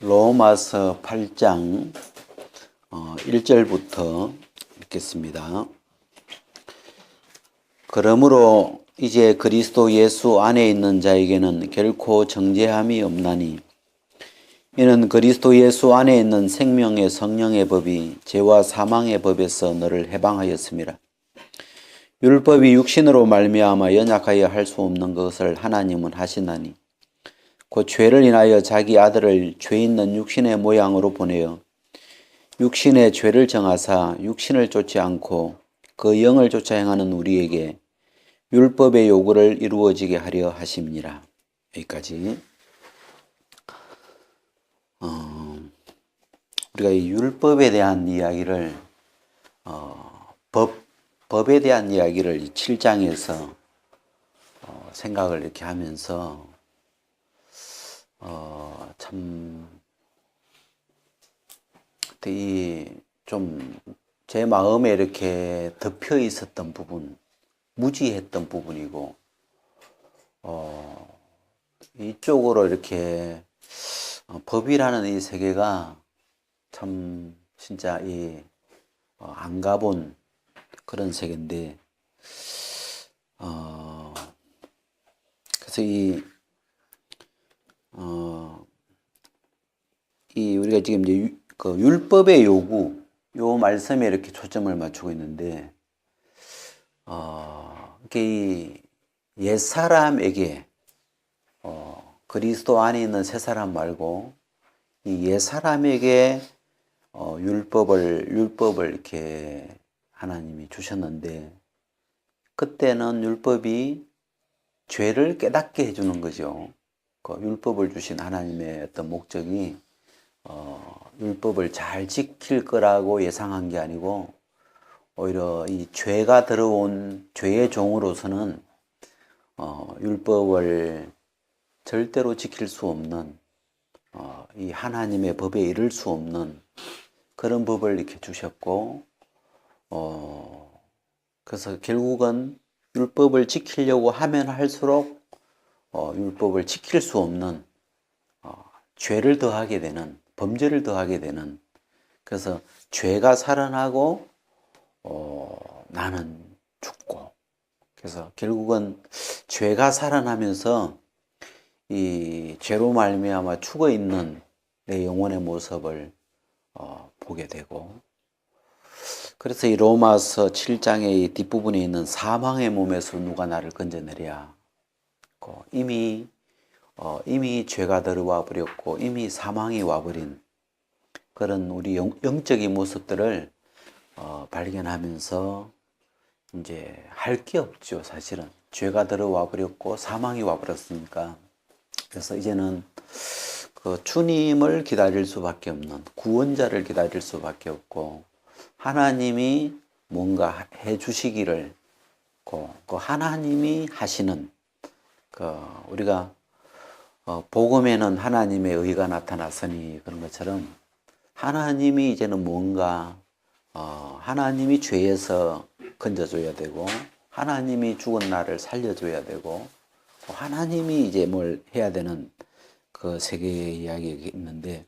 로마서 8장 1절부터 읽겠습니다. 그러므로 이제 그리스도 예수 안에 있는 자에게는 결코 정죄함이 없나니 이는 그리스도 예수 안에 있는 생명의 성령의 법이 죄와 사망의 법에서 너를 해방하였습니다. 율법이 육신으로 말미암아 연약하여 할 수 없는 것을 하나님은 하시나니 곧 죄를 인하여 자기 아들을 죄 있는 육신의 모양으로 보내어 육신의 죄를 정하사 육신을 쫓지 않고 그 영을 쫓아 행하는 우리에게 율법의 요구를 이루어지게 하려 하심이니라. 여기까지. 우리가 이 율법에 대한 이야기를 법에 대한 이야기를 7장에서 생각을 이렇게 하면서 참 좀 제 마음에 이렇게 덮여 있었던 부분, 무지했던 부분이고 이쪽으로 이렇게 법이라는 이 세계가 참 진짜 안 가본 그런 세계인데 그래서 우리가 지금 이제 그 율법의 요구, 요 말씀에 이렇게 초점을 맞추고 있는데, 이 옛사람에게, 그리스도 안에 있는 새사람 말고, 이 옛사람에게, 율법을 이렇게 하나님이 주셨는데, 그때는 율법이 죄를 깨닫게 해주는 거죠. 그 율법을 주신 하나님의 어떤 목적이 율법을 잘 지킬 거라고 예상한 게 아니고 오히려 이 죄가 들어온 죄의 종으로서는 율법을 절대로 지킬 수 없는 이 하나님의 법에 이를 수 없는 그런 법을 이렇게 주셨고 그래서 결국은 율법을 지키려고 하면 할수록 율법을 지킬 수 없는 죄를 더하게 되는, 범죄를 더하게 되는, 그래서 죄가 살아나고 나는 죽고, 그래서 결국은 죄가 살아나면서 이 죄로 말미암아 죽어 있는 내 영혼의 모습을 보게 되고, 그래서 이 로마서 7장의 이 뒷부분에 있는 사망의 몸에서 누가 나를 건져내랴. 이미 죄가 들어와 버렸고 이미 사망이 와버린 그런 우리 영적인 모습들을 발견하면서 이제 할 게 없죠. 사실은 죄가 들어와 버렸고 사망이 와 버렸으니까. 그래서 이제는 그 주님을 기다릴 수밖에 없는, 구원자를 기다릴 수밖에 없고, 하나님이 뭔가 해 주시기를 그 하나님이 하시는 우리가 복음에는 하나님의 의가 나타났으니 그런 것처럼 하나님이 이제는 뭔가 하나님이 죄에서 건져줘야 되고 하나님이 죽은 나를 살려줘야 되고 하나님이 이제 뭘 해야 되는 그 세계의 이야기가 있는데,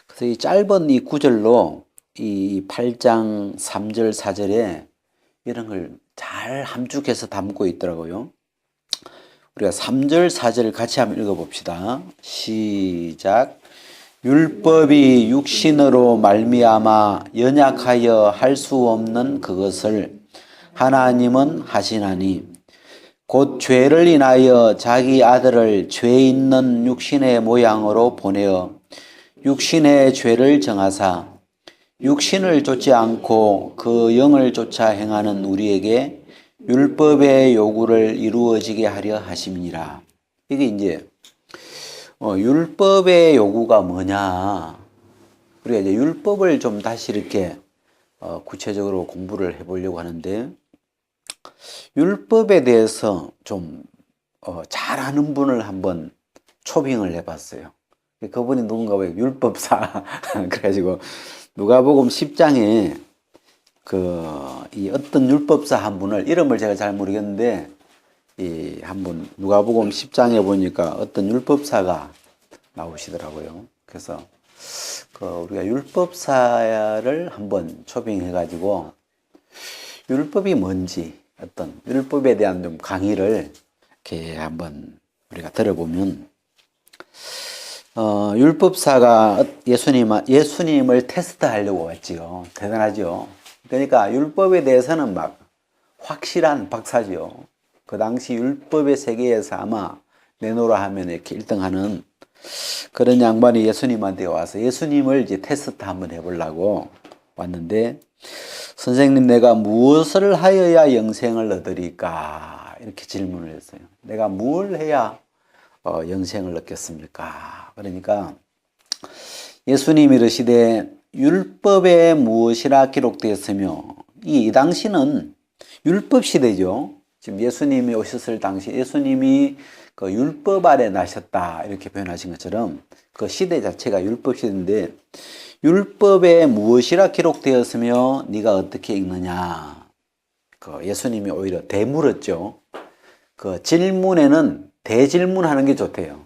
그래서 이 짧은 이 구절로 이 8장 3절 4절에 이런 걸 잘 함축해서 담고 있더라고요. 우리가 3절 4절 같이 한번 읽어봅시다. 시작. 율법이 육신으로 말미암아 연약하여 할 수 없는 그것을 하나님은 하시나니 곧 죄를 인하여 자기 아들을 죄 있는 육신의 모양으로 보내어 육신의 죄를 정하사 육신을 쫓지 않고 그 영을 쫓아 행하는 우리에게 율법의 요구를 이루어지게 하려 하심이니라. 이게 이제 율법의 요구가 뭐냐? 우리가 이제 율법을 좀 다시 이렇게 구체적으로 공부를 해보려고 하는데, 율법에 대해서 좀 잘 아는 분을 한번 초빙을 해봤어요. 그분이 누군가 왜 율법사 그래가지고 누가복음 10장에 이 어떤 율법사 한 분을, 이름을 제가 잘 모르겠는데, 한번 누가복음 10장에 보니까 어떤 율법사가 나오시더라고요. 그래서 우리가 율법사를 한번 초빙해가지고 율법이 뭔지 어떤 율법에 대한 좀 강의를 이렇게 한번 우리가 들어보면 율법사가 예수님을 테스트하려고 왔지요. 대단하죠. 그러니까 율법에 대해서는 막 확실한 박사죠. 그 당시 율법의 세계에서 아마 내놓으라 하면 이렇게 1등하는 그런 양반이 예수님한테 와서 예수님을 이제 테스트 한번 해보려고 왔는데, 선생님, 내가 무엇을 하여야 영생을 얻으리까? 이렇게 질문을 했어요. 내가 뭘 해야 영생을 얻겠습니까? 그러니까 예수님이 이르시되 율법에 무엇이라 기록되었으며, 이 당시는 율법 시대죠. 지금 예수님이 오셨을 당시 예수님이 그 율법 아래 나셨다 이렇게 표현하신 것처럼 그 시대 자체가 율법 시대인데, 율법에 무엇이라 기록되었으며 네가 어떻게 읽느냐. 예수님이 오히려 대물었죠. 그 질문에는 대질문하는 게 좋대요.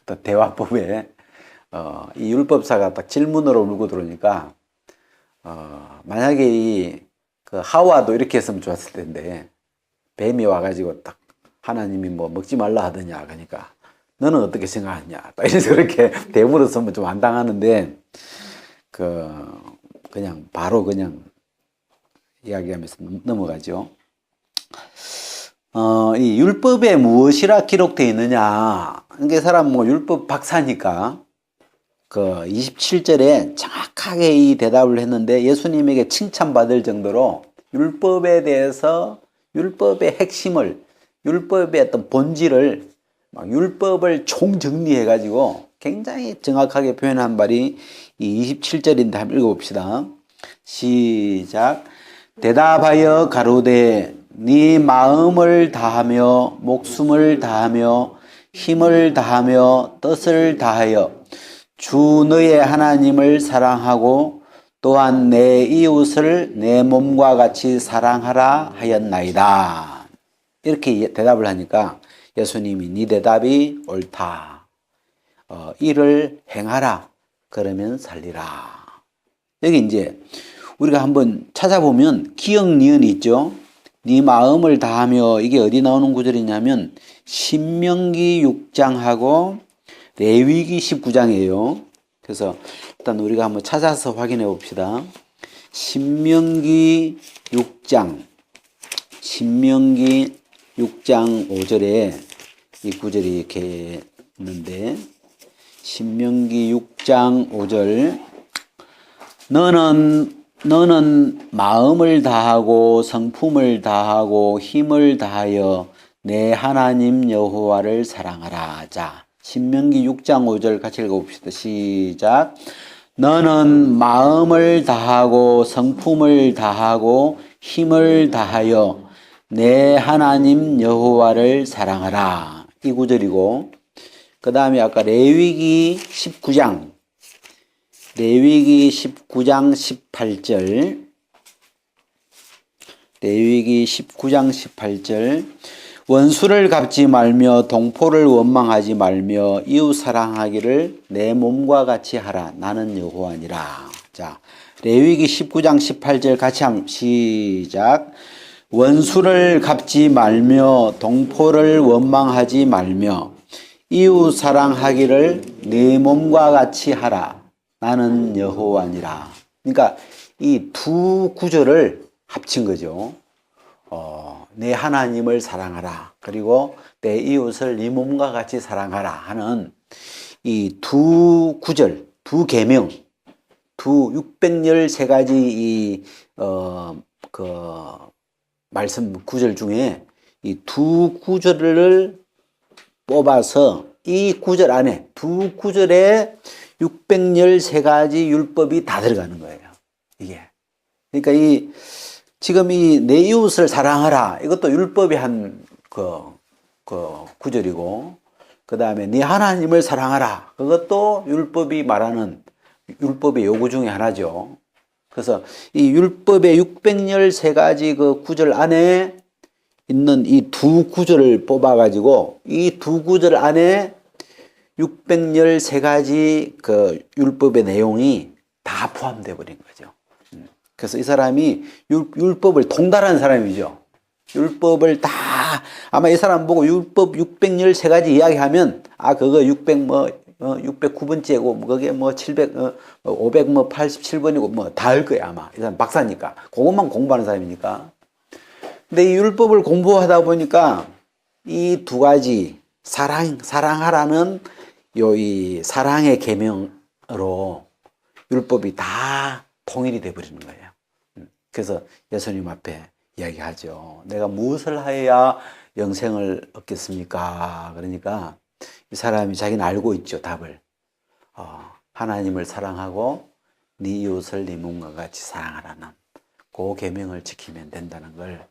또 대화법에 이 율법사가 딱 질문으로 물고 들어오니까 만약에 그 하와도 이렇게 했으면 좋았을 텐데, 뱀이 와가지고 딱 하나님이 뭐 먹지 말라 하더냐 그러니까 너는 어떻게 생각하냐 딱 이래서 그렇게 대물었으면 좀 안 당하는데, 그냥 바로 그냥 이야기하면서 넘어가죠. 이 율법에 무엇이라 기록되어 있느냐. 이게 사람 뭐 율법 박사니까 27절에 정확하게 이 대답을 했는데, 예수님에게 칭찬받을 정도로 율법에 대해서 율법의 핵심을, 율법의 어떤 본질을, 막 율법을 총정리해 가지고 굉장히 정확하게 표현한 말이 이 27절인데 한번 읽어봅시다. 시작. 대답하여 가로되 네 마음을 다하며 목숨을 다하며 힘을 다하며 뜻을 다하여 주 너의 하나님을 사랑하고 또한 내 이웃을 내 몸과 같이 사랑하라 하였나이다. 이렇게 대답을 하니까 예수님이 네 대답이 옳다. 이를 행하라. 그러면 살리라. 여기 이제 우리가 한번 찾아보면 기역 니은이 있죠. 네 마음을 다하며, 이게 어디 나오는 구절이냐면 신명기 6장하고 레위기 19장이에요. 그래서 일단 우리가 한번 찾아서 확인해 봅시다. 신명기 6장 5절에 이 구절이 이렇게 있는데, 신명기 6장 5절 너는 마음을 다하고 성품을 다하고 힘을 다하여 내 하나님 여호와를 사랑하라. 자, 신명기 6장 5절 같이 읽어봅시다. 시작. 너는 마음을 다하고 성품을 다하고 힘을 다하여 내 하나님 여호와를 사랑하라. 이 구절이고, 그 다음에 아까 레위기 19장 18절, 레위기 19장 18절 원수를 갚지 말며 동포를 원망하지 말며 이웃 사랑하기를 내 몸과 같이 하라. 나는 여호와니라. 자, 레위기 19장 18절 같이 한번 시작. 원수를 갚지 말며 동포를 원망하지 말며 이웃 사랑하기를 내 몸과 같이 하라. 나는 여호와니라. 그러니까 이 두 구절을 합친 거죠. 내 하나님을 사랑하라. 그리고 내 이웃을 네 몸과 같이 사랑하라 하는 이 두 구절, 두 계명, 두 613가지 이 말씀 구절 중에 이 두 구절을 뽑아서 이 구절 안에 두 구절에 613가지 율법이 다 들어가는 거예요. 이게. 그러니까 지금 내 이웃을 사랑하라. 이것도 율법의 한 구절이고, 그 다음에 네 하나님을 사랑하라. 그것도 율법이 말하는 율법의 요구 중에 하나죠. 그래서 이 율법의 613가지 그 구절 안에 있는 이 두 구절을 뽑아가지고 이 두 구절 안에 613가지 그 율법의 내용이 다 포함되어 버린 거죠. 그래서 이 사람이 율법을 통달한 사람이죠. 율법을 다, 아마 이 사람 보고 율법 613가지 이야기하면, 그거 609번째고, 그게 587번이고, 다 할 거야, 아마. 이 사람 박사니까. 그것만 공부하는 사람이니까. 근데 이 율법을 공부하다 보니까, 이 두 가지, 사랑하라는 이 사랑의 계명으로 율법이 다 통일이 돼 버리는 거예요. 그래서 예수님 앞에 이야기하죠. 내가 무엇을 하여야 영생을 얻겠습니까? 그러니까 이 사람이 자기는 알고 있죠, 답을. 하나님을 사랑하고 네 이웃을 네 몸과 같이 사랑하라는 그 계명을 지키면 된다는 걸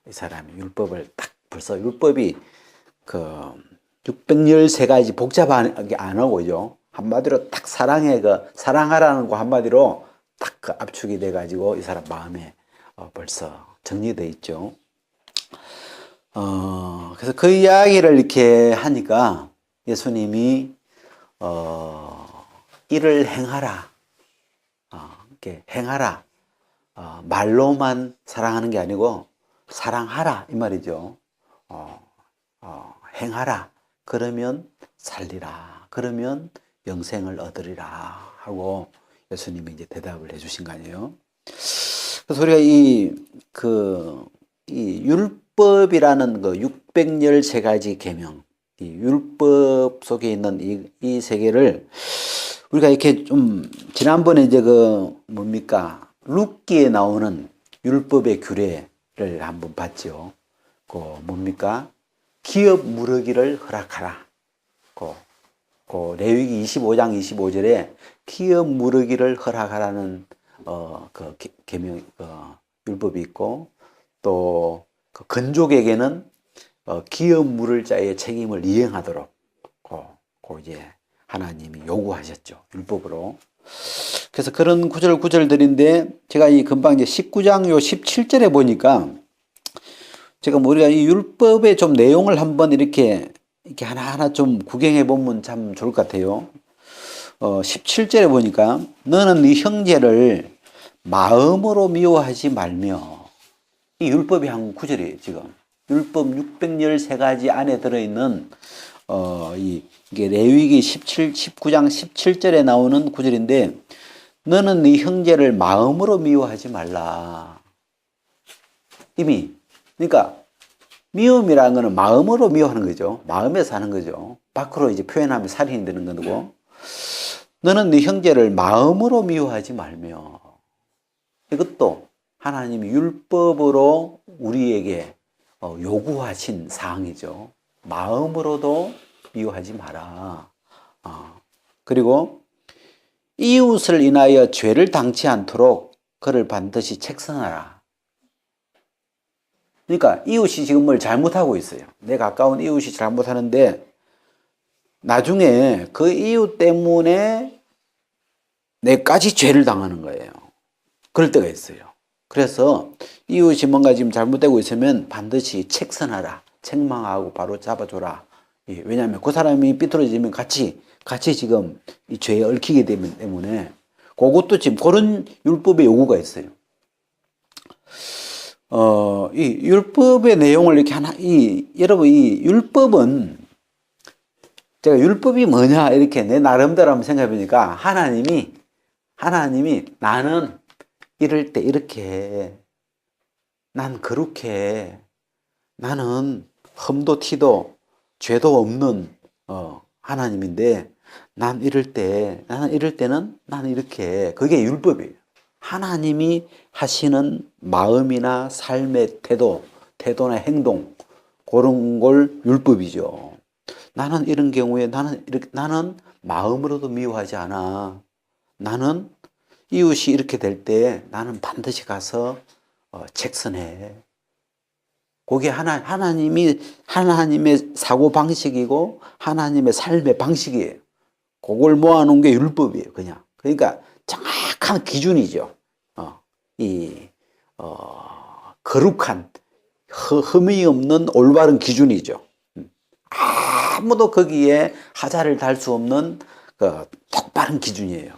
이 사람이 율법을 딱 벌써 율법이 그 613가지 복잡하게 안 하고요. 한마디로 딱 사랑하라는 거 한마디로 딱 그 압축이 돼가지고 이 사람 마음에 벌써 정리되어 있죠. 그래서 그 이야기를 이렇게 하니까 예수님이 이를 행하라. 이렇게 행하라. 말로만 사랑하는 게 아니고 사랑하라 이 말이죠. 행하라. 그러면 살리라. 그러면 영생을 얻으리라 하고 예수님이 이제 대답을 해주신 거 아니에요. 그래서 우리가 이 율법이라는 그 613가지 계명, 이 율법 속에 있는 이 세계를 우리가 이렇게 좀 지난번에 이제 룻기에 나오는 율법의 규례를 한번 봤죠. 뭡니까? 기업 무르기를 허락하라. 레위기 25장 25절에 기업 무르기를 허락하라는 계명 율법이 있고, 또 그 건족에게는 기업 물을 자의 책임을 이행하도록 이제 하나님이 요구하셨죠, 율법으로. 그래서 그런 구절들인데 제가 이 금방 이제 19장 17절에 보니까 제가 우리가 이 율법의 좀 내용을 한번 이렇게 하나하나 좀 구경해 보면 참 좋을 것 같아요. 17절에 보니까 너는 네 형제를 마음으로 미워하지 말며, 이 율법이 한 구절이에요, 지금. 율법 613가지 안에 들어있는, 이게 레위기 19장 17절에 나오는 구절인데, 너는 네 형제를 마음으로 미워하지 말라. 그러니까, 미움이라는 거는 마음으로 미워하는 거죠. 마음에서 하는 거죠. 밖으로 이제 표현하면 살인이 되는 거고, 너는 네 형제를 마음으로 미워하지 말며, 이것도 하나님이 율법으로 우리에게 요구하신 사항이죠. 마음으로도 미워하지 마라. 그리고 이웃을 인하여 죄를 당치 않도록 그를 반드시 책선하라. 그러니까 이웃이 지금 뭘 잘못하고 있어요. 내 가까운 이웃이 잘못하는데 나중에 그 이웃 때문에 내까지 죄를 당하는 거예요. 그럴 때가 있어요. 그래서 이웃이 뭔가 지금 잘못되고 있으면 반드시 책선하라. 책망하고 바로 잡아줘라. 왜냐하면 그 사람이 삐뚤어지면 같이 지금 이 죄에 얽히게 되기 때문에 그것도 지금 그런 율법의 요구가 있어요. 이 율법의 내용을 이렇게 여러분, 이 율법은, 제가 율법이 뭐냐, 이렇게 내 나름대로 한번 생각해 보니까, 하나님이 나는 이럴 때 이렇게, 난 그렇게, 나는 흠도 티도 죄도 없는, 하나님인데, 나는 이럴 때는 나는 이렇게, 그게 율법이에요. 하나님이 하시는 마음이나 삶의 태도나 행동, 그런 걸 율법이죠. 나는 이런 경우에 나는 마음으로도 미워하지 않아. 나는 이웃이 이렇게 될 때 나는 반드시 가서 책선해. 그게 하나님의 사고 방식이고 하나님의 삶의 방식이에요. 그걸 모아놓은 게 율법이에요, 그냥. 그러니까 정확한 기준이죠. 거룩한, 흠이 없는 올바른 기준이죠. 아무도 거기에 하자를 달 수 없는 그 똑바른 기준이에요.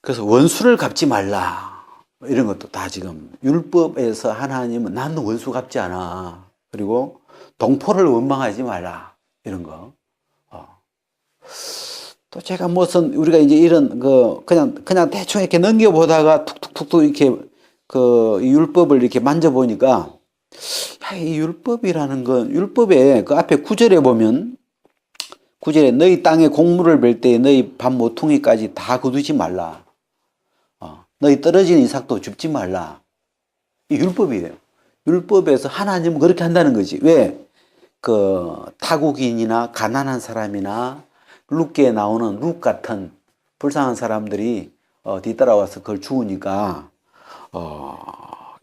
그래서 원수를 갚지 말라. 이런 것도 다 지금 율법에서 하나님은 나는 원수 갚지 않아. 그리고 동포를 원망하지 말라. 이런 거. 또 제가 무슨 우리가 이제 이런 그냥 대충 이렇게 넘겨보다가 툭툭툭툭 이렇게 이 율법을 이렇게 만져보니까 이 율법이라는 건 율법에 그 앞에 9절에 보면 9절에 너희 땅에 곡물을 벨 때 너희 밥 모퉁이까지 다 거두지 말라. 너희 떨어진 이삭도 줍지 말라. 이 율법이에요. 율법에서 하나님은 그렇게 한다는 거지. 왜? 타국인이나 가난한 사람이나 룻기에 나오는 룻 같은 불쌍한 사람들이 뒤따라와서 그걸 주우니까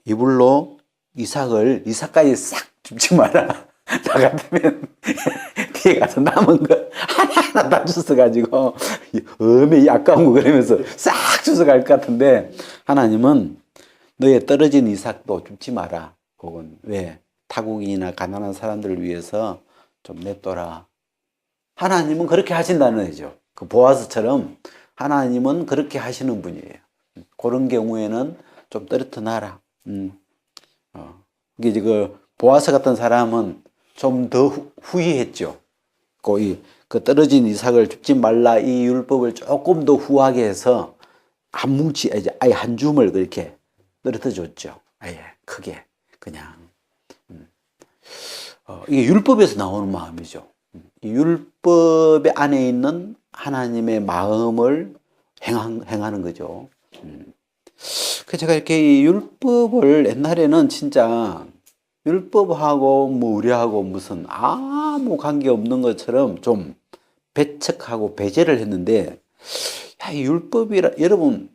이불로 이삭까지 싹 줍지 마라. 나 같으면 뒤에 가서 남은 거 하나하나 다 주워가지고 어메 아까운 거 그러면서 싹 주워갈 것 같은데 하나님은 너의 떨어진 이삭도 줍지 마라. 혹은 왜? 타국인이나 가난한 사람들을 위해서 좀 냅둬라. 하나님은 그렇게 하신다는 거죠. 그 보아스처럼 하나님은 그렇게 하시는 분이에요. 그런 경우에는 좀 떨어뜨려 놔라. 이게 보아스 같은 사람은 좀 더 후회했죠. 그 떨어진 이삭을 줍지 말라 이 율법을 조금 더 후하게 해서 아예 한 줌을 그렇게 떨어뜨려 줬죠. 아예 크게 그냥. 이게 율법에서 나오는 마음이죠. 이 율법 안에 있는 하나님의 마음을 행하는 거죠. 그래서 제가 이렇게 이 율법을 옛날에는 진짜 율법하고 우리하고 무슨 아무 관계 없는 것처럼 좀 배척하고 배제를 했는데, 이 여러분,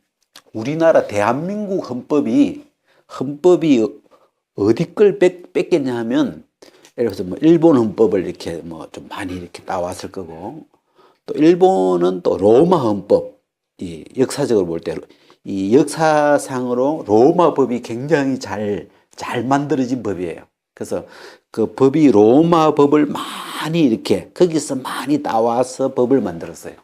우리나라 대한민국 헌법이 어디 걸 뺏겠냐 하면, 예를 들어서 일본 헌법을 이렇게 좀 많이 이렇게 따왔을 거고, 또 일본은 또 로마 헌법, 이 역사적으로 볼 때, 이 역사상으로 로마 법이 굉장히 잘 만들어진 법이에요. 그래서 그 법이 로마 법을 많이 이렇게 거기서 많이 따와서 법을 만들었어요.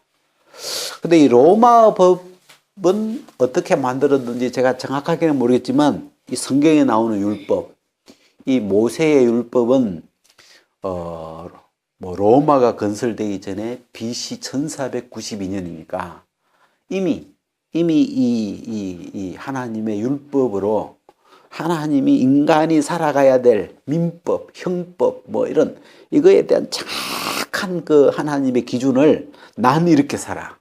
근데 이 로마 법은 어떻게 만들었는지 제가 정확하게는 모르겠지만 이 성경에 나오는 율법, 이 모세의 율법은 로마가 건설되기 전에 BC 1492년이니까 이미 이 하나님의 율법으로 하나님이 인간이 살아가야 될 민법, 형법, 이런 이거에 대한 정확한 그 하나님의 기준을 난 이렇게 살아.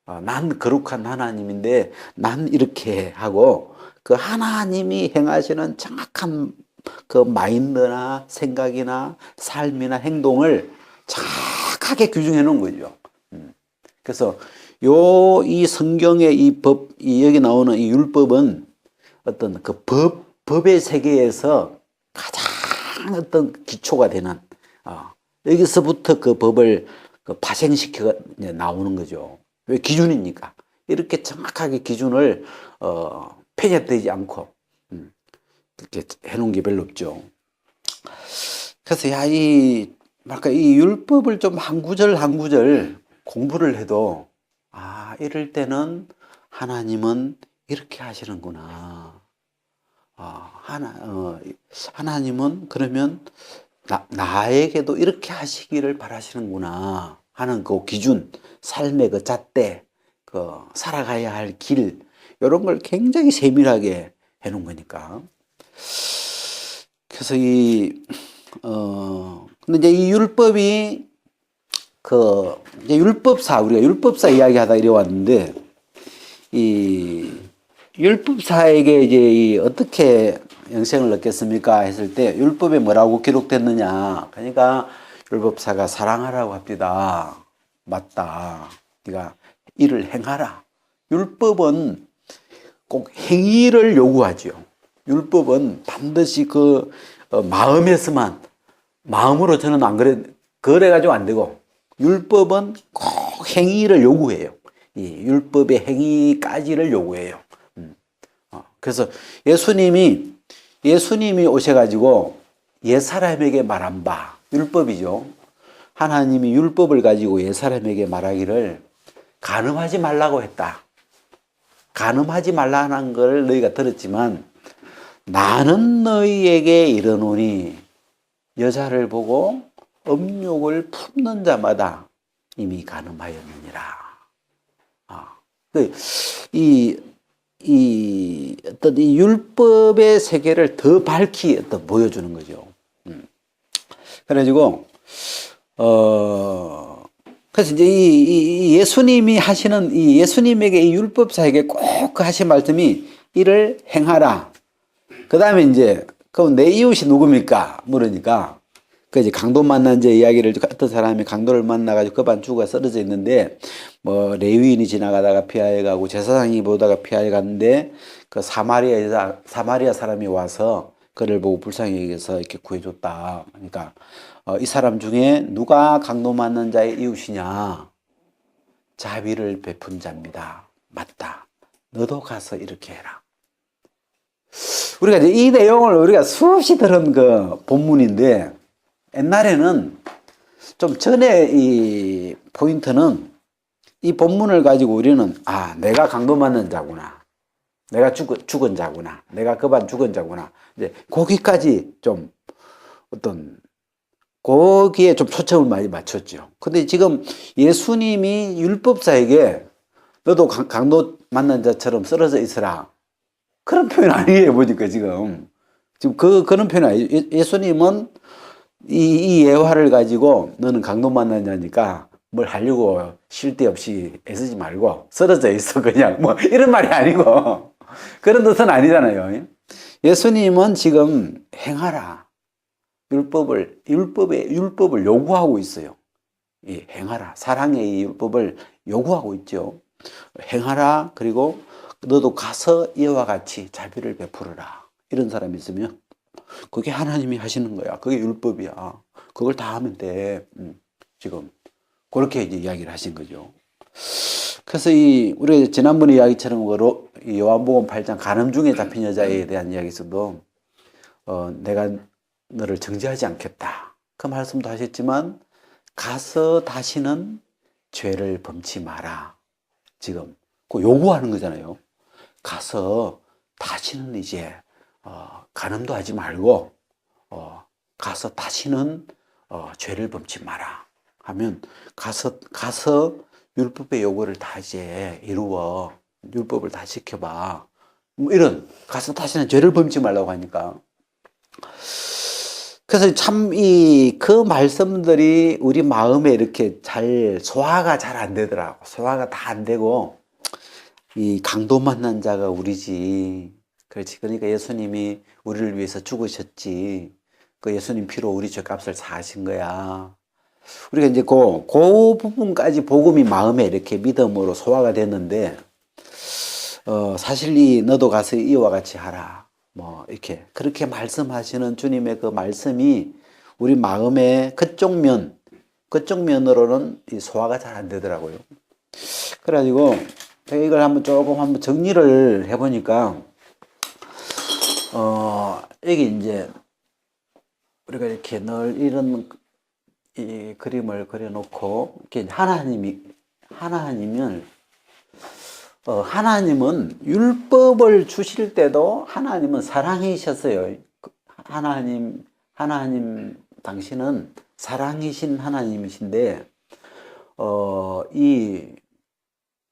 난 거룩한 하나님인데 난 이렇게 하고 그 하나님이 행하시는 정확한 그 마인드나 생각이나 삶이나 행동을 정확하게 규정해 놓은 거죠. 그래서 이 성경의 이 여기 나오는 이 율법은 어떤 그 법의 세계에서 가장 어떤 기초가 되는, 여기서부터 그 법을 파생시켜 나오는 거죠. 왜? 기준이니까. 이렇게 정확하게 기준을, 편협되지 않고, 이렇게 해놓은 게 별로 없죠. 그래서, 이 율법을 좀 한 구절 한 구절 공부를 해도, 이럴 때는 하나님은 이렇게 하시는구나. 하나님은 그러면 나에게도 이렇게 하시기를 바라시는구나 하는 그 기준, 삶의 그 잣대, 살아가야 할 길, 이런 걸 굉장히 세밀하게 해놓은 거니까. 그래서 근데 이제 이 율법이 이제 우리가 율법사 이야기 하다 이래 왔는데, 이 율법사에게 이제 어떻게 영생을 얻겠습니까? 했을 때 율법에 뭐라고 기록됐느냐? 그러니까 율법사가 사랑하라고 합니다. 맞다. 네가 이를 행하라. 율법은 꼭 행위를 요구하죠. 율법은 반드시 마음에서만, 마음으로 저는 안 그래가지고 안 되고, 율법은 꼭 행위를 요구해요. 이 율법의 행위까지를 요구해요. 그래서 예수님이 오셔가지고 옛사람에게 말한 바, 율법이죠. 하나님이 율법을 가지고 옛사람에게 말하기를 간음하지 말라고 했다. 간음하지 말라는 걸 너희가 들었지만 나는 너희에게 이르노니 여자를 보고 음욕을 품는 자마다 이미 간음하였느니라. 어떤 이 율법의 세계를 더 밝히 보여주는 거죠. 그래가지고, 그래서 이제 이 예수님이 하시는 이 예수님에게 이 율법사에게 꼭 하신 말씀이 이를 행하라. 그 다음에 이제, 그럼 내 이웃이 누굽니까? 물으니까, 그 이제 강도 만난 제 이야기를 어떤 사람이 강도를 만나가지고 그 반 죽어 쓰러져 있는데, 뭐, 레위인이 지나가다가 피하여 가고 제사장이 보다가 피하여 갔는데, 그 사마리아 사람이 와서 그를 보고 불쌍히 여겨서 이렇게 구해줬다. 그러니까, 이 사람 중에 누가 강도 만난 자의 이웃이냐? 자비를 베푼 자입니다. 맞다. 너도 가서 이렇게 해라. 우리가 이제 이 내용을 우리가 수없이 들은 그 본문인데, 옛날에는 좀 전에 이 포인트는 이 본문을 가지고 우리는 내가 강도 맞는 자구나. 내가 죽은 자구나. 내가 그 반 죽은 자구나. 이제 거기까지 좀 거기에 좀 초점을 많이 맞췄죠. 근데 지금 예수님이 율법사에게 너도 강도 만난 자처럼 쓰러져 있으라. 그런 표현 아니에요, 보니까 지금. 그런 표현 아니에요. 예수님은 이 예화를 가지고 너는 강도 만난 자니까 뭘 하려고 쉴 데 없이 애쓰지 말고 쓰러져 있어 그냥 뭐 이런 말이 아니고 그런 뜻은 아니잖아요. 예수님은 지금 행하라. 율법을 요구하고 있어요. 행하라. 사랑의 이 율법을 요구하고 있죠. 행하라. 그리고 너도 가서 이와 같이 자비를 베풀어라. 이런 사람이 있으면 그게 하나님이 하시는 거야. 그게 율법이야. 그걸 다 하면 돼. 지금 그렇게 이제 이야기를 하신 거죠. 그래서 우리가 지난번에 이야기처럼 요한복음 8장 간음 중에 잡힌 여자에 대한 이야기에서도 내가 너를 정죄하지 않겠다. 그 말씀도 하셨지만 가서 다시는 죄를 범치 마라. 지금 그 요구하는 거잖아요. 가서 다시는 이제 간음도 하지 말고 가서 다시는 죄를 범치 마라 하면 가서 율법의 요구를 다 이제 이루어 율법을 다 지켜봐. 뭐 이런 가서 다시는 죄를 범치 말라고 하니까 그래서 참 그 말씀들이 우리 마음에 이렇게 소화가 잘 안 되더라고. 소화가 다 안 되고 이 강도 만난 자가 우리지. 그렇지. 그러니까 예수님이 우리를 위해서 죽으셨지. 그 예수님 피로 우리 죄값을 사하신 거야. 우리가 이제 그 부분까지 복음이 마음에 이렇게 믿음으로 소화가 됐는데, 사실 너도 가서 이와 같이 하라. 뭐, 이렇게. 그렇게 말씀하시는 주님의 그 말씀이 우리 마음의 그쪽 면으로는 소화가 잘 안 되더라고요. 그래가지고, 제가 이걸 한번 정리를 해보니까, 여기 이제, 우리가 이렇게 늘 이런 이 그림을 그려놓고, 이렇게 하나님은 율법을 주실 때도 하나님은 사랑이셨어요. 하나님, 당신은 사랑이신 하나님이신데, 이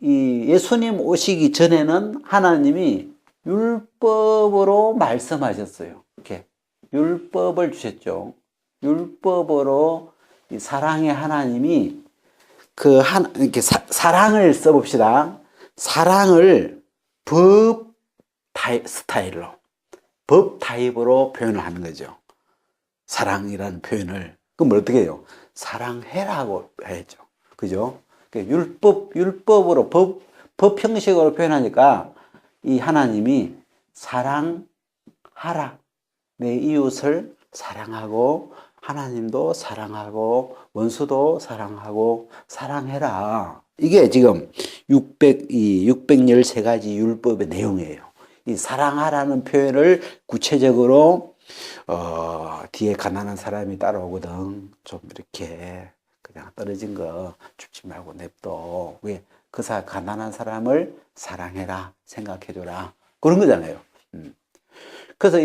예수님 오시기 전에는 하나님이 율법으로 말씀하셨어요. 이렇게 율법을 주셨죠. 율법으로 이 사랑의 하나님이 이렇게 사랑을 써봅시다. 사랑을 법 타입으로 표현을 하는 거죠. 사랑이라는 표현을. 그럼 어떻게 해요? 사랑해라고 해야죠. 그죠? 율법으로 법 형식으로 표현하니까 이 하나님이 사랑하라. 내 이웃을 사랑하고 하나님도 사랑하고 원수도 사랑하고 사랑해라. 이게 지금 613가지 율법의 내용이에요. 이 사랑하라는 표현을 구체적으로 뒤에 가난한 사람이 따라오거든. 좀 이렇게 그냥 떨어진 거 줍지 말고 냅둬. 왜? 가난한 사람을 사랑해라, 생각해줘라. 그런 거잖아요. 그래서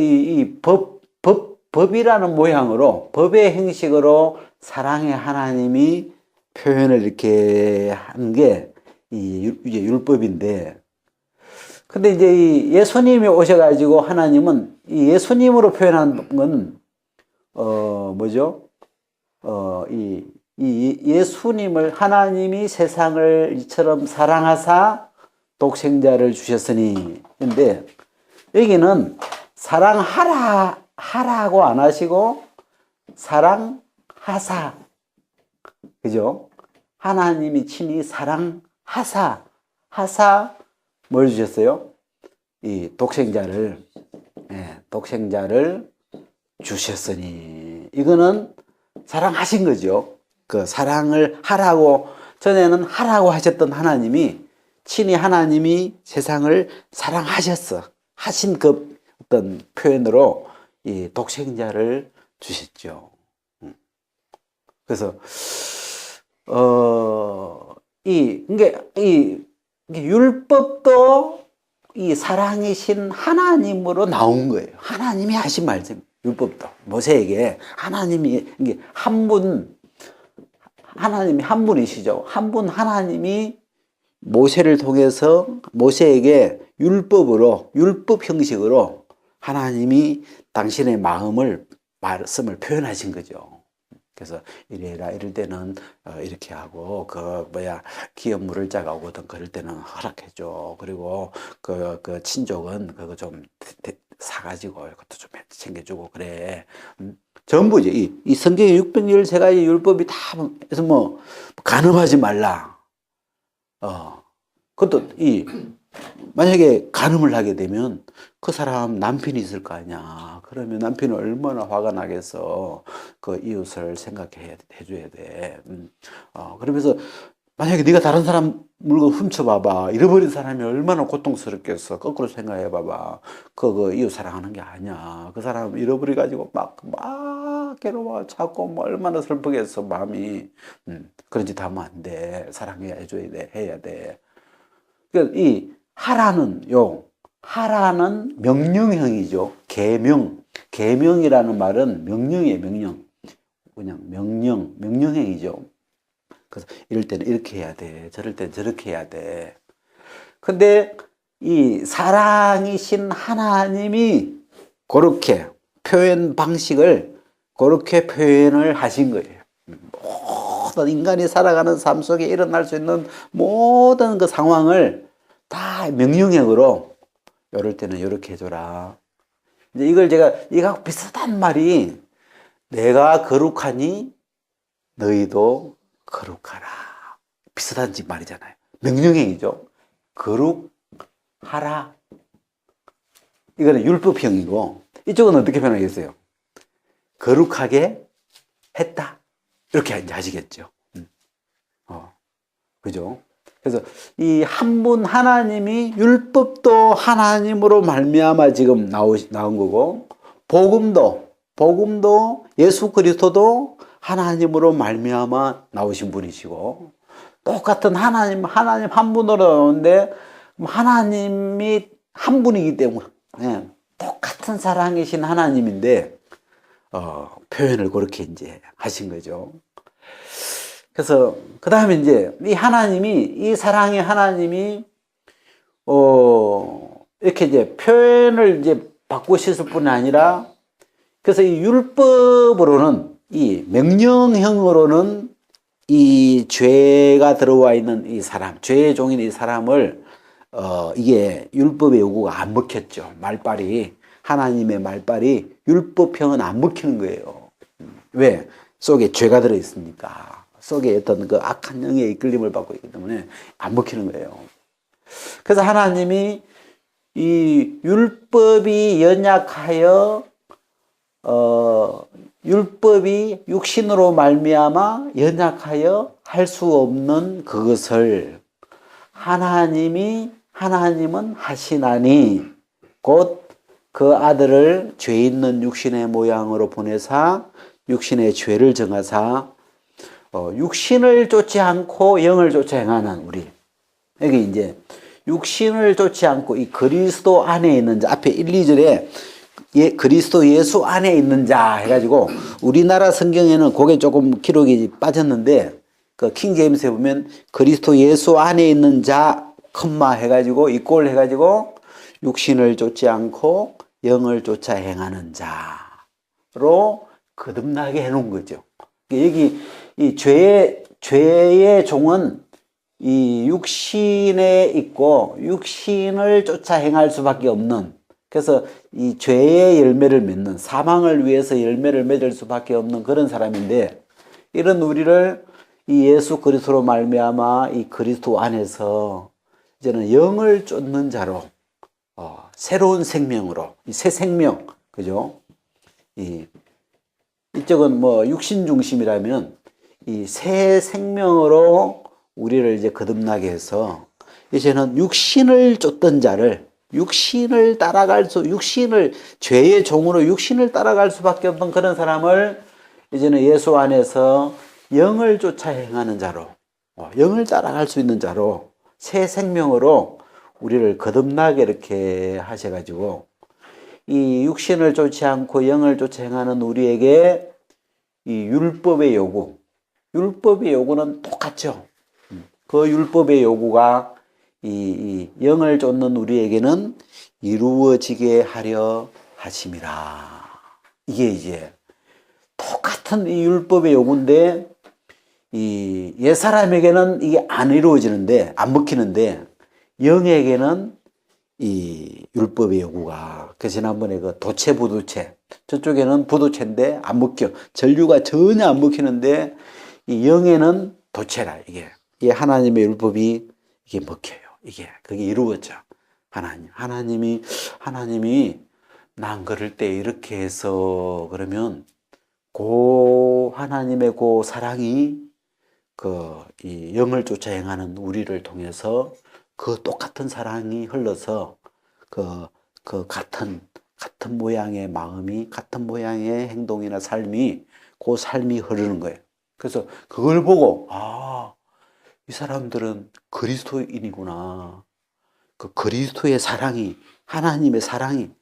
법이라는 모양으로, 법의 형식으로 사랑의 하나님이 표현을 이렇게 한 게 이제 율법인데, 근데 이제 이 예수님이 오셔가지고 하나님은 이 예수님으로 표현한 건, 뭐죠? 이 예수님을 하나님이 세상을 이처럼 사랑하사 독생자를 주셨으니. 근데 여기는 하라고 안 하시고 사랑하사. 그죠? 하나님이 친히 사랑하사. 뭘 주셨어요? 이 독생자를 주셨으니. 이거는 사랑하신 거죠. 그 사랑을 하라고, 전에는 하라고 하셨던 하나님이 친히 하나님이 세상을 하신 그 어떤 표현으로 이 독생자를 주셨죠. 그래서 이게 율법도 이 사랑이신 하나님으로 나온 거예요. 하나님이 하신 말씀, 율법도 모세에게 하나님이 하나님이 한 분이시죠. 한 분 하나님이 모세를 통해서 모세에게 율법 형식으로 하나님이 당신의 말씀을 표현하신 거죠. 그래서 이래라 이럴 때는 이렇게 하고, 기업 물을 자가 오거든 그럴 때는 허락해줘. 그리고 그 친족은 그거 좀 사가지고 그것도 좀 챙겨주고 그래. 전부지. 이 성경에 613가지 율법이 다 해서 간음하지 말라. 그것도 만약에 간음을 하게 되면 그 사람 남편이 있을 거 아니야. 그러면 남편이 얼마나 화가 나겠어. 그 이웃을 해줘야 돼. 그러면서 만약에 네가 다른 사람 물건 훔쳐봐봐. 잃어버린 사람이 얼마나 고통스럽겠어. 거꾸로 생각해봐봐. 그 이웃 사랑하는 게 아니야. 그 사람 잃어버려가지고 막 괴로워. 찾고 얼마나 슬프겠어, 마음이. 그런 짓 하면 안 돼. 사랑해줘야 돼. 해야 돼. 그러니까 하라는 명령형이죠. 계명이라는 말은 명령이에요, 명령. 그냥 명령형이죠. 그래서 이럴 때는 이렇게 해야 돼. 저럴 때는 저렇게 해야 돼. 근데 이 사랑이신 하나님이 그렇게 그렇게 표현을 하신 거예요. 모든 인간이 살아가는 삶 속에 일어날 수 있는 모든 그 상황을 다 명령형으로, 이럴 때는 이렇게 해줘라. 이제 이거하고 비슷한 말이, 내가 거룩하니 너희도 거룩하라. 비슷한 말이잖아요. 명령형이죠. 거룩하라. 이거는 율법형이고, 이쪽은 어떻게 변하겠어요? 거룩하게 했다. 이렇게 이제 하시겠죠. 그죠? 그래서 이 한 분 하나님이, 율법도 하나님으로 말미암아 지금 나온 거고, 복음도 예수 그리스도도 하나님으로 말미암아 나오신 분이시고, 똑같은 하나님 한 분으로 나오는데, 하나님이 한 분이기 때문에 똑같은 사랑이신 하나님인데 표현을 그렇게 이제 하신 거죠. 그래서 그 다음에 이제 이 사랑의 하나님이 이렇게 이제 표현을 이제 바꾸셨을 뿐 아니라, 그래서 이 율법으로는, 이 명령형으로는 이 죄가 들어와 있는 이 사람, 죄의 종인 이 사람을 이게 율법의 요구가 안 먹혔죠. 하나님의 말빨이 율법형은 안 먹히는 거예요. 왜? 속에 죄가 들어있으니까. 속에 어떤 그 악한 영의 이끌림을 받고 있기 때문에 안 먹히는 거예요. 그래서 하나님이 이 율법이 연약하여, 율법이 육신으로 말미암아 연약하여 할 수 없는 그것을 하나님은 하시나니, 곧 그 아들을 죄 있는 육신의 모양으로 보내사 육신의 죄를 정하사 육신을 쫓지 않고 영을 쫓아 행하는 우리. 여기 이제 육신을 쫓지 않고 이 그리스도 안에 있는 자, 앞에 1, 2절에 그리스도 예수 안에 있는 자 해가지고 우리나라 성경에는 그게 조금 기록이 빠졌는데 그 킹제임스에 보면 그리스도 예수 안에 있는 자 컴마 해가지고 이꼴 해가지고 육신을 쫓지 않고 영을 쫓아 행하는 자로 거듭나게 해놓은 거죠. 여기 이 죄의 종은 이 육신에 있고 육신을 쫓아 행할 수밖에 없는, 그래서 이 죄의 열매를 맺는, 사망을 위해서 열매를 맺을 수밖에 없는 그런 사람인데, 이런 우리를 이 예수 그리스도로 말미암아 이 그리스도 안에서 이제는 영을 쫓는 자로 새로운 생명으로, 이 새 생명, 그죠? 이쪽은 뭐 육신 중심이라면 이 새 생명으로 우리를 이제 거듭나게 해서 이제는 육신을 쫓던 자를, 육신을 죄의 종으로 육신을 따라갈 수밖에 없던 그런 사람을 이제는 예수 안에서 영을 쫓아 행하는 자로, 영을 따라갈 수 있는 자로 새 생명으로 우리를 거듭나게 이렇게 하셔가지고 이 육신을 쫓지 않고 영을 쫓아 행하는 우리에게 이 율법의 요구는 똑같죠. 그 율법의 요구가 이 영을 쫓는 우리에게는 이루어지게 하려 하심이라. 이게 이제 똑같은 이 율법의 요구인데 이 옛사람에게는 이게 안 이루어지는데, 안 먹히는데 영에게는 이 율법의 요구가, 그 지난번에 그 도체 부도체, 저쪽에는 부도체인데 안 먹혀, 전류가 전혀 안 먹히는데 이 영에는 도체라. 이게 하나님의 율법이 이게 먹혀요. 그게 이루어져. 하나님이 난 그럴 때 이렇게 해서 그러면 하나님의 사랑이 이 영을 쫓아 행하는 우리를 통해서 그 똑같은 사랑이 흘러서 같은 모양의 마음이, 같은 모양의 행동이나 삶이 흐르는 거예요. 그래서 그걸 보고 이 사람들은 그리스도인이구나. 그 그리스도의 사랑이, 하나님의 사랑이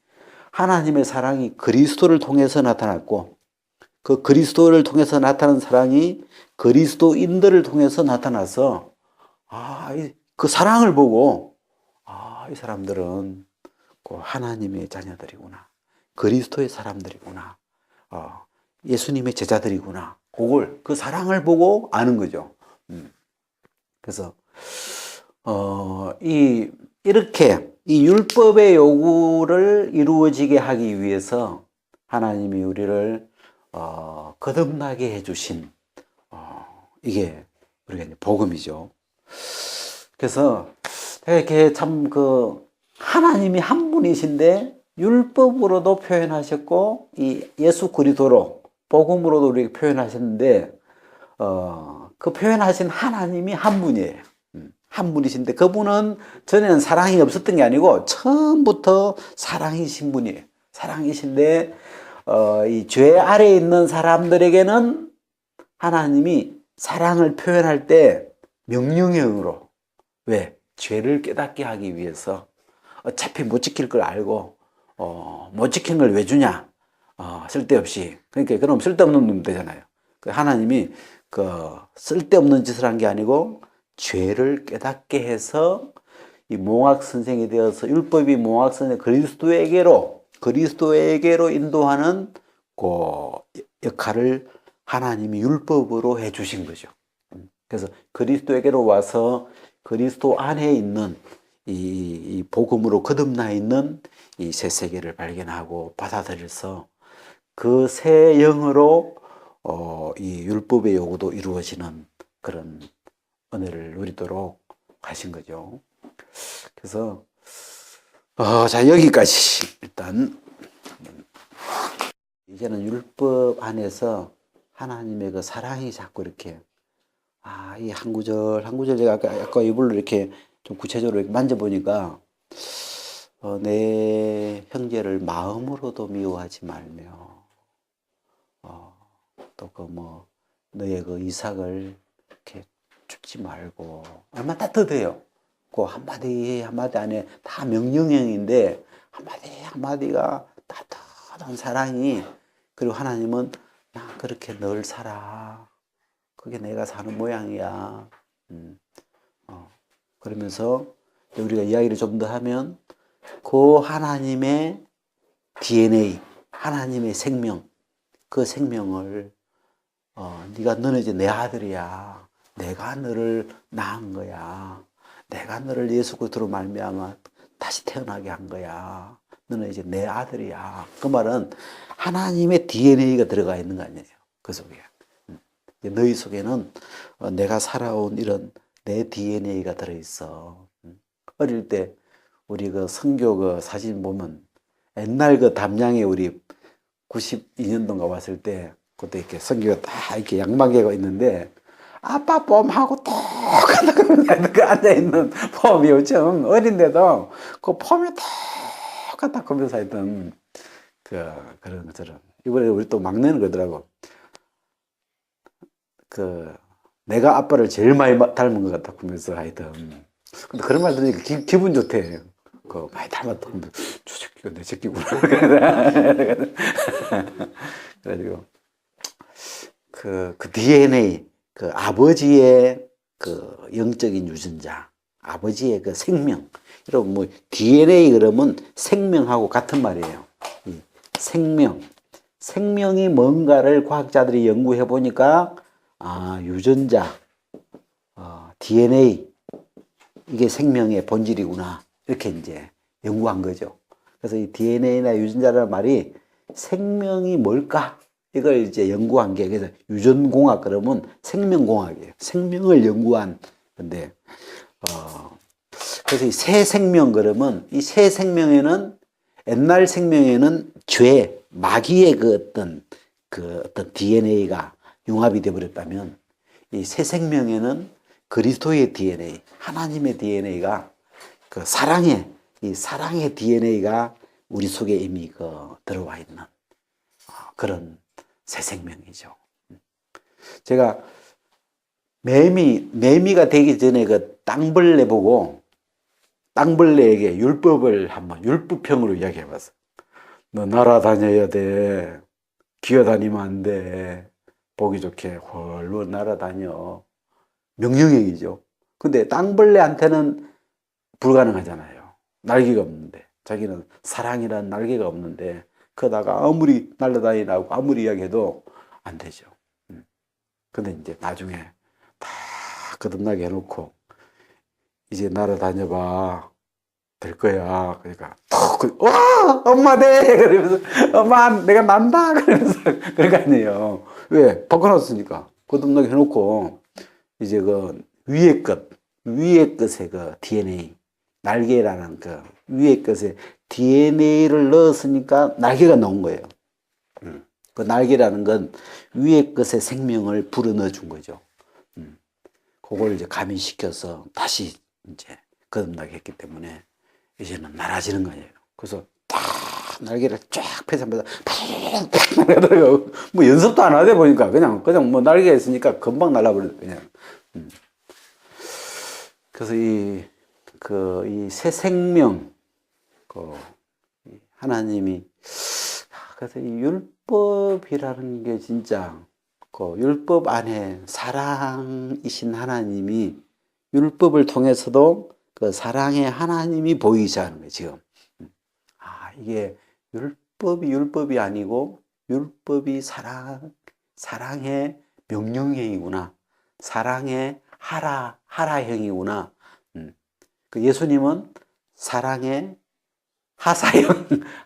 그리스도를 통해서 나타났고, 그 그리스도를 통해서 나타난 사랑이 그리스도인들을 통해서 나타나서 그 사랑을 보고 이 사람들은 하나님의 자녀들이구나, 그리스도의 사람들이구나, 예수님의 제자들이구나. 그 사랑을 보고 아는 거죠. 그래서 이렇게 이 율법의 요구를 이루어지게 하기 위해서 하나님이 우리를 거듭나게 해주신 이게 우리가 이제 복음이죠. 그래서 이렇게 참 하나님이 한 분이신데 율법으로도 표현하셨고 이 예수 그리스도로 복음으로도 우리에게 표현하셨는데 그 표현하신 하나님이 한 분이에요. 한 분이신데 그분은 전에는 사랑이 없었던 게 아니고 처음부터 사랑이신 분이에요. 사랑이신데 이 죄 아래에 있는 사람들에게는 하나님이 사랑을 표현할 때 명령의 의로, 왜? 죄를 깨닫게 하기 위해서. 어차피 못 지킬 걸 알고 못 지킨 걸 왜 주냐? 쓸데없이. 그러니까 그럼 쓸데없는 놈 되잖아요. 하나님이 쓸데없는 짓을 한 게 아니고 죄를 깨닫게 해서 이 몽학 선생이 되어서 율법이 몽학 선생 그리스도에게로 인도하는 그 역할을 하나님이 율법으로 해 주신 거죠. 그래서 그리스도에게로 와서 그리스도 안에 있는 이 복음으로 거듭나 있는 이 새 세계를 발견하고 받아들여서 그 새 영으로 이 율법의 요구도 이루어지는 그런 은혜를 누리도록 하신 거죠. 그래서 자, 여기까지 일단 이제는 율법 안에서 하나님의 그 사랑이 자꾸 이렇게 이 한 구절 제가 아까 이불로 이렇게 좀 구체적으로 이렇게 만져보니까 내 형제를 마음으로도 미워하지 말며 또 너의 그 이삭을 이렇게 죽지 말고 얼마나 따뜻해요. 그 한마디 한마디 안에 다 명령형인데 한마디 한마디가 따뜻한 사랑이 그리고 하나님은 야 그렇게 널 살아. 그게 내가 사는 모양이야. 그러면서 우리가 이야기를 좀 더 하면 그 하나님의 DNA, 하나님의 생명, 그 생명을 너는 이제 내 아들이야. 내가 너를 낳은 거야. 내가 너를 예수 그리스도로 말미암아 다시 태어나게 한 거야. 너는 이제 내 아들이야. 그 말은 하나님의 DNA가 들어가 있는 거 아니에요. 그 속에. 너희 속에는 내가 살아온 이런 내 DNA가 들어있어. 어릴 때 우리 그 선교 그 사진 보면 옛날 그 담양에 우리 92년도인가 왔을 때 그때 이렇게 선교가 딱 이렇게 양방개가 있는데 아빠 폼하고 똑같다고 앉아있는 폼이 요즘 어린데도 그 폼이 똑같다 그러면서 하여튼 그런 것처럼 이번에 우리 또 막내는 그러더라고. 내가 아빠를 제일 많이 닮은 것 같다 그러면서 하여튼 근데 그런 말 들으니까 기분 좋대. 많이 닮았다. 저 새끼가 내 새끼구나. 그래가지고 그 DNA 그 아버지의 그 영적인 유전자, 아버지의 그 생명. 여러분 DNA 그러면 생명하고 같은 말이에요. 생명이 뭔가를 과학자들이 연구해 보니까 유전자, DNA 이게 생명의 본질이구나 이렇게 이제 연구한 거죠. 그래서 이 DNA나 유전자라는 말이 생명이 뭘까? 이걸 이제 연구한 게 그래서 유전공학 그러면 생명공학이에요. 생명을 연구한 건데 그래서 이 새 생명 그러면 이 새 생명에는 옛날 생명에는 죄, 마귀의 어떤 DNA가 융합이 되어 버렸다면 이 새 생명에는 그리스도의 DNA, 하나님의 DNA가 이 사랑의 DNA가 우리 속에 이미 들어와 있는 그런 새 생명이죠. 제가 매미가 되기 전에 그 땅벌레 보고 땅벌레에게 율법형으로 이야기해 봤어. 너 날아다녀야 돼. 기어다니면 안 돼. 보기 좋게 홀로 날아다녀. 명령형이죠. 근데 땅벌레한테는 불가능하잖아요. 날개가 없는데. 자기는 사랑이라는 날개가 없는데 그러다가 아무리 날아다니라고 아무리 이야기해도 안 되죠. 근데 이제 나중에 다 거듭나게 해놓고 이제 날아다녀봐. 될 거야. 그러니까 와 엄마 돼 그러면서 엄마 내가 난다 그러면서 그럴 거 아니에요. 왜 바꿔놨으니까 거듭나게 해놓고 이제 위에 것의 DNA 날개라는 위에 것에 DNA를 넣었으니까 날개가 나온 거예요. 그 날개라는 건 위에 것의 생명을 불어넣어 준 거죠. 그걸 이제 가미시켜서 다시 이제 거듭나게 했기 때문에 이제는 날아지는 거예요. 그래서 딱 날개를 쫙 펴자마자 팍팍 날아가고 뭐 연습도 안 하다 보니까 그냥 뭐 날개가 있으니까 금방 날아버려요. 그냥. 그래서 이 새 생명, 하나님이, 그래서 이 율법이라는 게 진짜, 율법 안에 사랑이신 하나님이 율법을 통해서도 그 사랑의 하나님이 보이지 않는 거예요, 지금. 이게 율법이 아니고, 율법이 사랑의 명령형이구나. 사랑의 하라형이구나. 그 예수님은 사랑의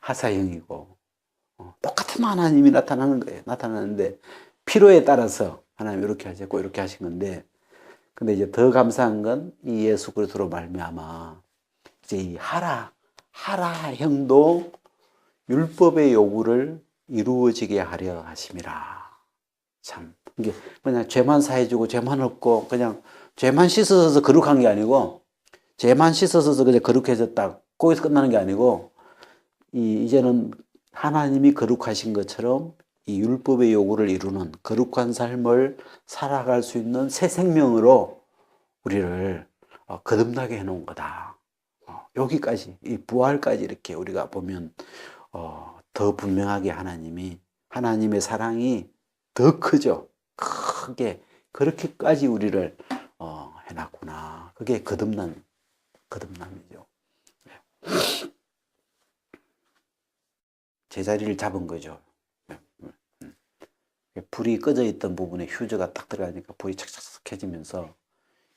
하사형이고, 똑같은 하나님이 나타나는 거예요. 나타나는데, 필요에 따라서 하나님 이렇게 하셨고, 이렇게 하신 건데, 근데 이제 더 감사한 건 이 예수 그리스도로 말미암아, 이제 이 하라형도 율법의 요구를 이루어지게 하려 하심이라. 참. 이게 그냥 죄만 사해주고 죄만 없고 그냥 죄만 씻어서 거룩한 게 아니고 죄만 씻어서 그냥 거룩해졌다. 거기서 끝나는 게 아니고 이제는 하나님이 거룩하신 것처럼 이 율법의 요구를 이루는 거룩한 삶을 살아갈 수 있는 새 생명으로 우리를 거듭나게 해놓은 거다. 여기까지 이 부활까지 이렇게 우리가 보면 더 분명하게 하나님의 사랑이 더 크죠. 크게 그렇게까지 우리를 해놨구나. 그게 거듭남이죠. 제자리를 잡은 거죠. 불이 꺼져 있던 부분에 휴저가 딱 들어가니까 불이 착착 켜지면서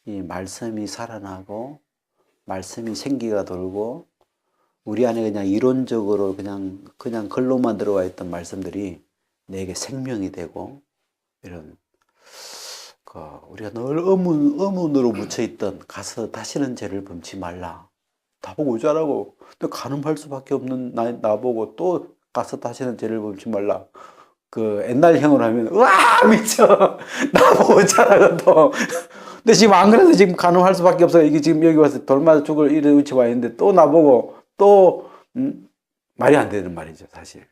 이 말씀이 살아나고 말씀이 생기가 돌고 우리 안에 그냥 이론적으로 그냥 글로만 들어와 있던 말씀들이 내게 생명이 되고 이런 우리가 늘 의문으로 묻혀있던 가서 다시는 죄를 범치 말라. 나보고 어쩌라고. 또 가늠할 수밖에 없는 나보고 또 가서 다시는 죄를 범치 말라. 옛날형으로 하면 으아 미쳐. 나보고 어쩌라고 또. 근데 지금 안 그래도 지금 가늠할 수밖에 없어요. 이게 지금 여기 와서 돌맞아 죽을 이래 위치 와 있는데 또 나보고 또 말이 안 되는 말이죠 사실.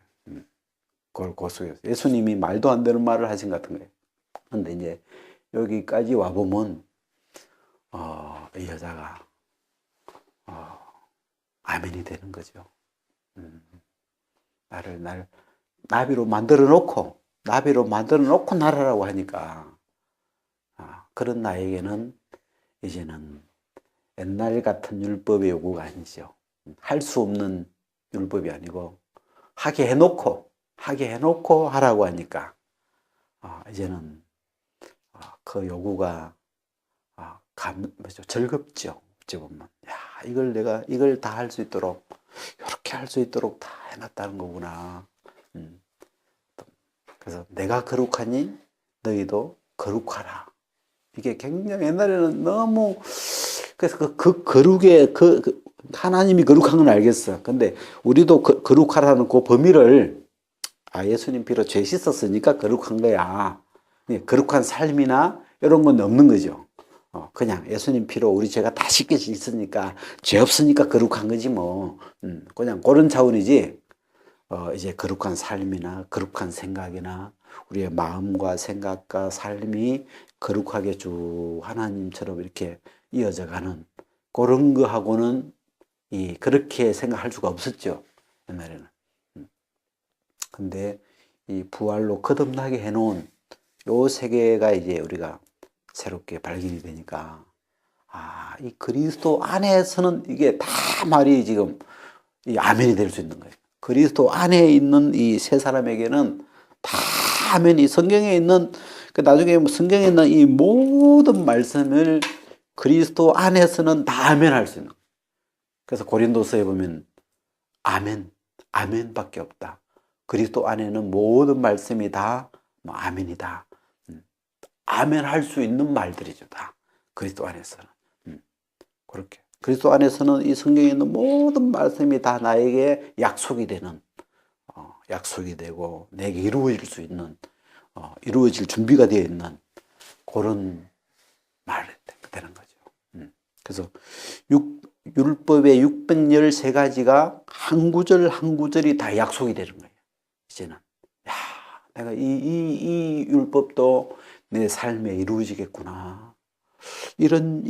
그걸 고수해서 예수님이 말도 안 되는 말을 하신 것 같은 거예요. 근데 이제 여기까지 와보면 이 여자가 아멘이 되는 거죠. 나를 나비로 만들어 놓고 나라라고 하니까 그런 나에게는 이제는 옛날 같은 율법의 요구가 아니죠. 할 수 없는 율법이 아니고 하게 해놓고 하라고 하니까 이제는 그 요구가 즐겁죠. 어찌 보면 이걸 다 할 수 있도록 이렇게 할 수 있도록 다 해놨다는 거구나. 그래서 내가 거룩하니 너희도 거룩하라. 이게 굉장히 옛날에는 너무 그래서 거룩의 하나님이 거룩한 건 알겠어. 근데 우리도 거룩하라는 그 범위를 예수님 피로 죄 씻었으니까 거룩한 거야. 거룩한 삶이나 이런 건 없는 거죠. 그냥 예수님 피로 우리 죄가 다 씻겨져 있으니까 죄 없으니까 거룩한 거지 뭐. 그냥 그런 차원이지. 이제 거룩한 삶이나 거룩한 생각이나 우리의 마음과 생각과 삶이 거룩하게 쭉 하나님처럼 이렇게 이어져 가는 그런 거하고는 그렇게 생각할 수가 없었죠. 옛날에는. 근데 이 부활로 거듭나게 해놓은 요 세계가 이제 우리가 새롭게 발견이 되니까 이 그리스도 안에서는 이게 다 말이 지금 이 아멘이 될 수 있는 거예요. 그리스도 안에 있는 이 세 사람에게는 다 아멘이 성경에 있는 나중에 성경에 있는 이 모든 말씀을 그리스도 안에서는 다 아멘할 수 있는 거예요. 그래서 고린도서에 보면 아멘밖에 없다. 그리스도 안에는 모든 말씀이 다 아멘이다. 아멘할 수 있는 말들이죠, 다. 그리스도 안에서는. 그렇게. 그리스도 안에서는 이 성경에 있는 모든 말씀이 다 나에게 약속이 되는, 약속이 되고, 내게 이루어질 수 있는, 이루어질 준비가 되어 있는 그런 말이 되는 거죠. 그래서 율법의 613가지가 한 구절 한 구절이 다 약속이 되는 거예요. 이제는. 내가 이 율법도 내 삶에 이루어지겠구나. 이런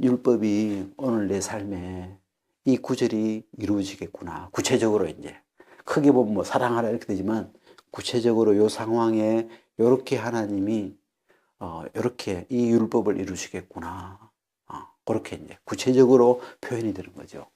율법이 오늘 내 삶에 이 구절이 이루어지겠구나. 구체적으로 이제 크게 보면 뭐 사랑하라 이렇게 되지만 구체적으로 요 상황에 이렇게 하나님이 이렇게 이 율법을 이루시겠구나. 그렇게 이제 구체적으로 표현이 되는 거죠.